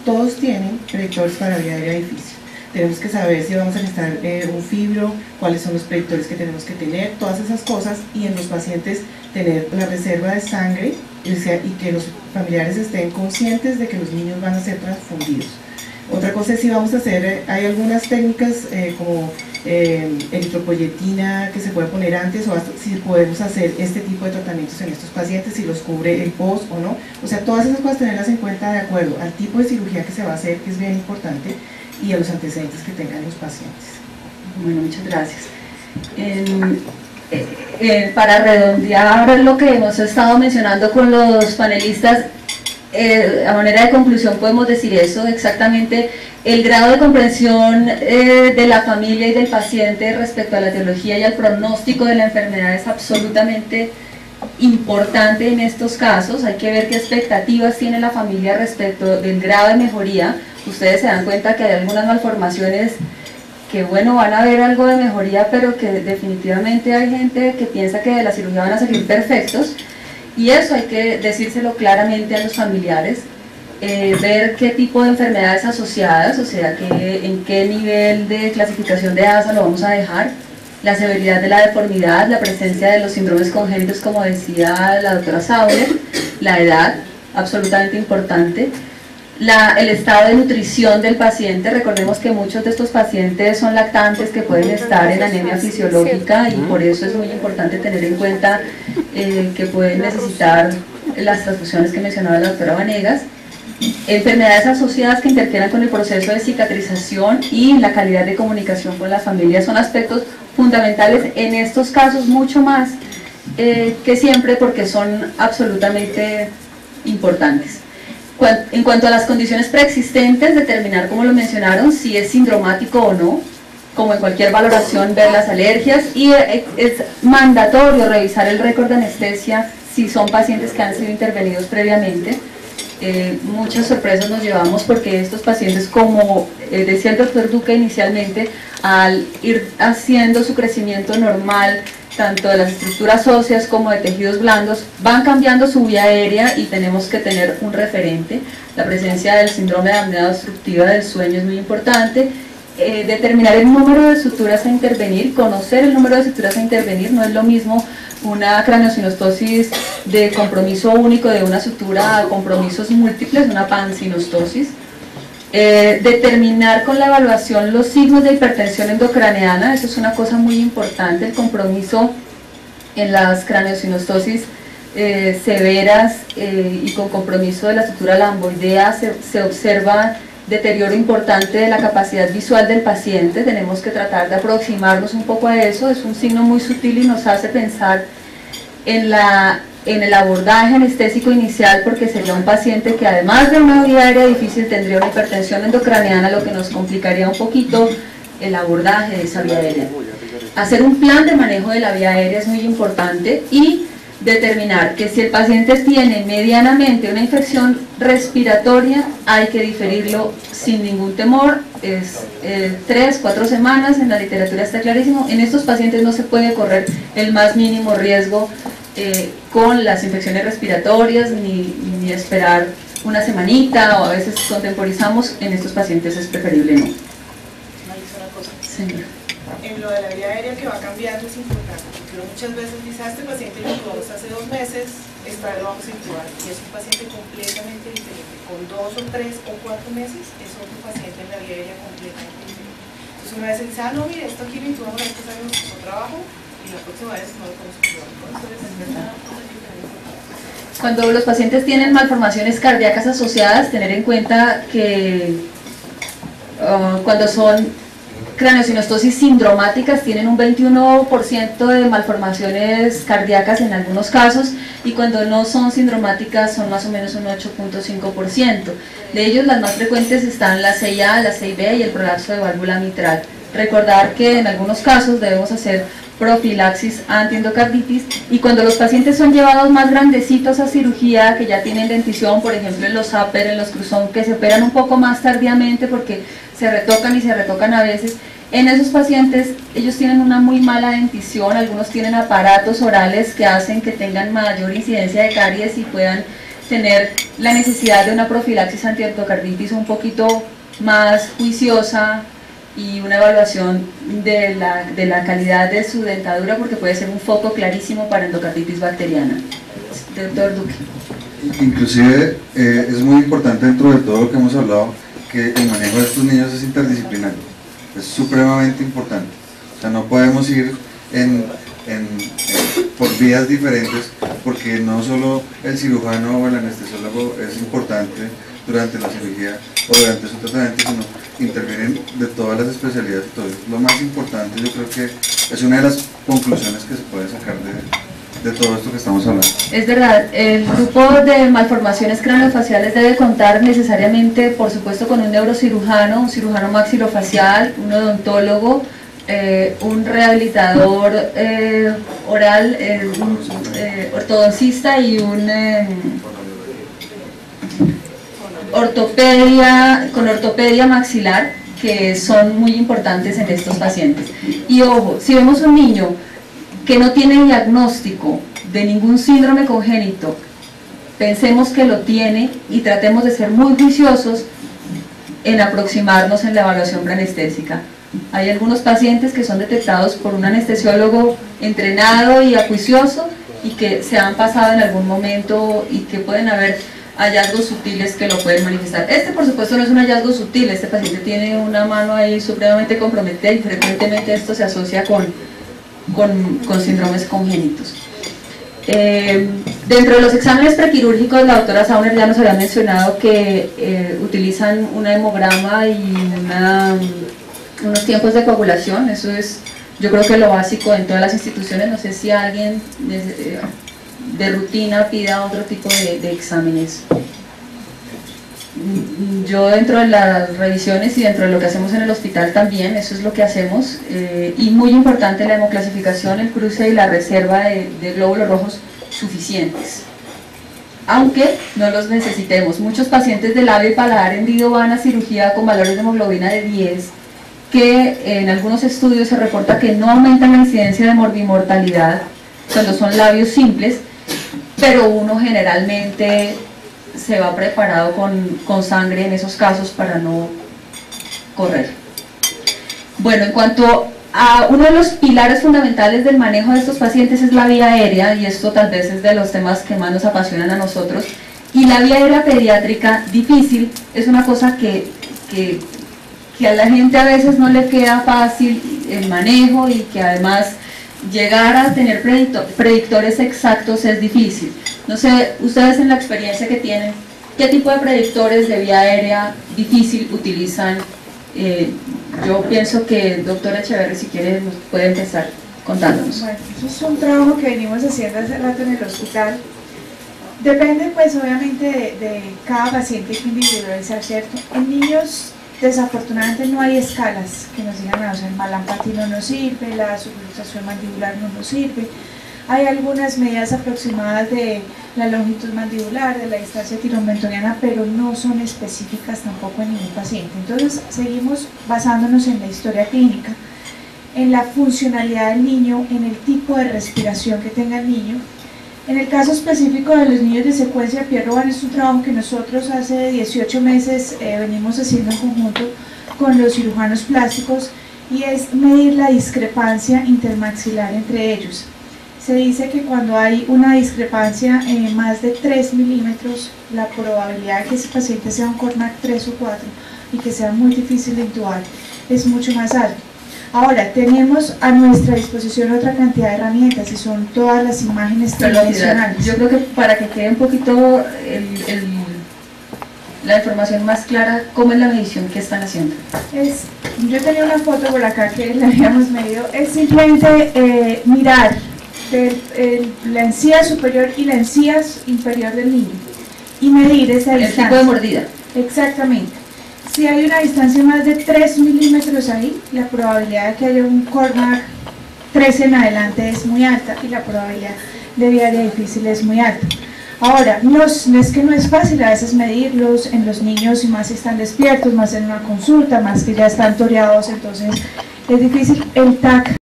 todos tienen predictores para vía aérea difícil. Tenemos que saber si vamos a necesitar un fibro, cuáles son los predictores que tenemos que tener, todas esas cosas, y en los pacientes tener la reserva de sangre, y que los familiares estén conscientes de que los niños van a ser transfundidos. Otra cosa es si vamos a hacer, hay algunas técnicas como eritropoyetina que se puede poner antes, o hasta si podemos hacer este tipo de tratamientos en estos pacientes, si los cubre el post o no. O sea, todas esas cosas tenerlas en cuenta de acuerdo al tipo de cirugía que se va a hacer, que es bien importante, y a los antecedentes que tengan los pacientes. Bueno, muchas gracias. Para redondear lo que hemos estado mencionando con los panelistas, a manera de conclusión podemos decir eso, exactamente el grado de comprensión de la familia y del paciente respecto a la etiología y al pronóstico de la enfermedad es absolutamente importante en estos casos. Hay que ver qué expectativas tiene la familia respecto del grado de mejoría. Ustedes se dan cuenta que hay algunas malformaciones que bueno, van a ver algo de mejoría, pero que definitivamente hay gente que piensa que de la cirugía van a salir perfectos, y eso hay que decírselo claramente a los familiares, ver qué tipo de enfermedades asociadas, o sea, en qué nivel de clasificación de ASA lo vamos a dejar, la severidad de la deformidad, la presencia de los síndromes congénitos, como decía la doctora Sauer, la edad, absolutamente importante, el estado de nutrición del paciente. Recordemos que muchos de estos pacientes son lactantes que pueden estar en anemia fisiológica, y por eso es muy importante tener en cuenta que pueden necesitar las transfusiones que mencionaba la doctora Vanegas. Enfermedades asociadas que interfieran con el proceso de cicatrización y la calidad de comunicación con la familia son aspectos fundamentales en estos casos, mucho más que siempre, porque son absolutamente importantes. En cuanto a las condiciones preexistentes, determinar, como lo mencionaron, si es sindromático o no, como en cualquier valoración, ver las alergias, y es mandatorio revisar el récord de anestesia si son pacientes que han sido intervenidos previamente. Muchas sorpresas nos llevamos, porque estos pacientes, como decía el doctor Duque inicialmente, al ir haciendo su crecimiento normal, tanto de las estructuras óseas como de tejidos blandos, van cambiando su vía aérea, y tenemos que tener un referente. La presencia del síndrome de apnea obstructiva del sueño es muy importante. Determinar el número de suturas a intervenir, conocer el número de suturas a intervenir. No es lo mismo una craneosinostosis de compromiso único de una sutura a compromisos múltiples, una pansinostosis. Determinar con la evaluación los signos de hipertensión endocraneana, eso es una cosa muy importante. El compromiso en las craneosinostosis severas y con compromiso de la sutura lamboidea se observa deterioro importante de la capacidad visual del paciente. Tenemos que tratar de aproximarnos un poco a eso. Es un signo muy sutil y nos hace pensar en el abordaje anestésico inicial, porque sería un paciente que, además de una vía aérea difícil, tendría una hipertensión endocraneana, lo que nos complicaría un poquito el abordaje de esa vía aérea. Hacer un plan de manejo de la vía aérea es muy importante, y determinar que si el paciente tiene medianamente una infección respiratoria, hay que diferirlo sin ningún temor. Es 3-4 semanas, en la literatura está clarísimo. En estos pacientes no se puede correr el más mínimo riesgo con las infecciones respiratorias, ni esperar una semanita, o a veces contemporizamos. En estos pacientes es preferible no. Señora. En lo de la vía aérea que va cambiando es importante, porque muchas veces dice, este paciente lo intubamos hace 2 meses, esta vez lo vamos a intubar, y es un paciente completamente diferente. Con 2 o 3 o 4 meses es otro paciente en la vía aérea completamente diferente. Entonces una vez dice, no, mire, esto aquí lo intubamos, esto sabemos que es un trabajo, y la próxima vez no lo podemos intubar. Entonces es verdad. Cuando los pacientes tienen malformaciones cardíacas asociadas, tener en cuenta que cuando son craneosinostosis sindromáticas tienen un 21% de malformaciones cardíacas en algunos casos, y cuando no son sindromáticas son más o menos un 8.5%. De ellos, las más frecuentes están la 6A, la 6B y el prolapso de válvula mitral. Recordar que en algunos casos debemos hacer profilaxis antiendocarditis, y cuando los pacientes son llevados más grandecitos a cirugía, que ya tienen dentición, por ejemplo en los upper, en los cruzón, que se operan un poco más tardíamente porque se retocan y se retocan a veces, en esos pacientes ellos tienen una muy mala dentición, algunos tienen aparatos orales que hacen que tengan mayor incidencia de caries y puedan tener la necesidad de una profilaxis antiendocarditis un poquito más juiciosa y una evaluación de la calidad de su dentadura, porque puede ser un foco clarísimo para endocarditis bacteriana. Doctor Duque. Inclusive es muy importante dentro de todo lo que hemos hablado que el manejo de estos niños es interdisciplinario, es supremamente importante. O sea, no podemos ir por vías diferentes, porque no solo el cirujano o el anestesiólogo es importante durante la cirugía o durante su tratamiento, sino intervienen de todas las especialidades. Entonces, lo más importante, yo creo que es una de las conclusiones que se puede sacar de todo esto que estamos hablando. Es verdad, el grupo de malformaciones craneofaciales debe contar necesariamente, por supuesto, con un neurocirujano, un cirujano maxilofacial, un odontólogo, un rehabilitador oral, ortodoncista y un ortopedia maxilar, que son muy importantes en estos pacientes. Y ojo, si vemos un niño que no tiene diagnóstico de ningún síndrome congénito, pensemos que lo tiene y tratemos de ser muy juiciosos en aproximarnos en la evaluación preanestésica. Hay algunos pacientes que son detectados por un anestesiólogo entrenado y acuicioso y que se han pasado en algún momento y que pueden haber hallazgos sutiles que lo pueden manifestar. Este, por supuesto, no es un hallazgo sutil. Este paciente tiene una mano ahí supremamente comprometida y frecuentemente esto se asocia con síndromes congénitos. Dentro de los exámenes prequirúrgicos, la doctora Sauner ya nos había mencionado que utilizan un hemograma y unos tiempos de coagulación. Eso es, yo creo que lo básico en todas las instituciones. No sé si alguien de rutina pida otro tipo de exámenes. Yo dentro de las revisiones y dentro de lo que hacemos en el hospital también, eso es lo que hacemos, y muy importante la hemoclasificación, el cruce y la reserva de glóbulos rojos suficientes, aunque no los necesitemos. Muchos pacientes de labio y paladar hendido van a cirugía con valores de hemoglobina de 10, que en algunos estudios se reporta que no aumentan la incidencia de morbimortalidad cuando son labios simples, pero uno generalmente se va preparado con sangre en esos casos para no correr. Bueno, en cuanto a uno de los pilares fundamentales del manejo de estos pacientes es la vía aérea, y esto tal vez es de los temas que más nos apasionan a nosotros, y la vía aérea pediátrica difícil es una cosa que a la gente a veces no le queda fácil el manejo, y que además llegar a tener predictores exactos es difícil. No sé, ustedes en la experiencia que tienen, ¿qué tipo de predictores de vía aérea difícil utilizan? Yo pienso que el doctor Echeverri, si quiere, nos puede empezar contándonos. Bueno, eso es un trabajo que venimos haciendo hace rato en el hospital. Depende, pues, obviamente de cada paciente que individualizar, ¿cierto? En niños, desafortunadamente, no hay escalas que nos digan, o sea, el Mallampati no nos sirve, la subluxación mandibular no nos sirve. Hay algunas medidas aproximadas de la longitud mandibular, de la distancia tiromentoniana, pero no son específicas tampoco en ningún paciente. Entonces, seguimos basándonos en la historia clínica, en la funcionalidad del niño, en el tipo de respiración que tenga el niño. En el caso específico de los niños de secuencia Pierre-Robin, es un trabajo que nosotros hace 18 meses venimos haciendo en conjunto con los cirujanos plásticos, y es medir la discrepancia intermaxilar entre ellos. Se dice que cuando hay una discrepancia en más de 3 milímetros, la probabilidad de que ese paciente sea un Cormac 3 o 4 y que sea muy difícil de intubar es mucho más alto. Ahora, tenemos a nuestra disposición otra cantidad de herramientas, y son todas las imágenes tridimensionales. Yo creo que para que quede un poquito la información más clara, ¿cómo es la medición que están haciendo? Yo tenía una foto por acá que la habíamos medido. Es simplemente mirar la encía superior y la encía inferior del niño y medir esa distancia. El tipo de mordida. Exactamente. Si hay una distancia más de 3 milímetros ahí, la probabilidad de que haya un Cormac 13 en adelante es muy alta, y la probabilidad de vía aérea difícil es muy alta. Ahora, no es que no es fácil a veces medirlos en los niños, y más si están despiertos, más en una consulta, más que ya están toreados, entonces es difícil. El TAC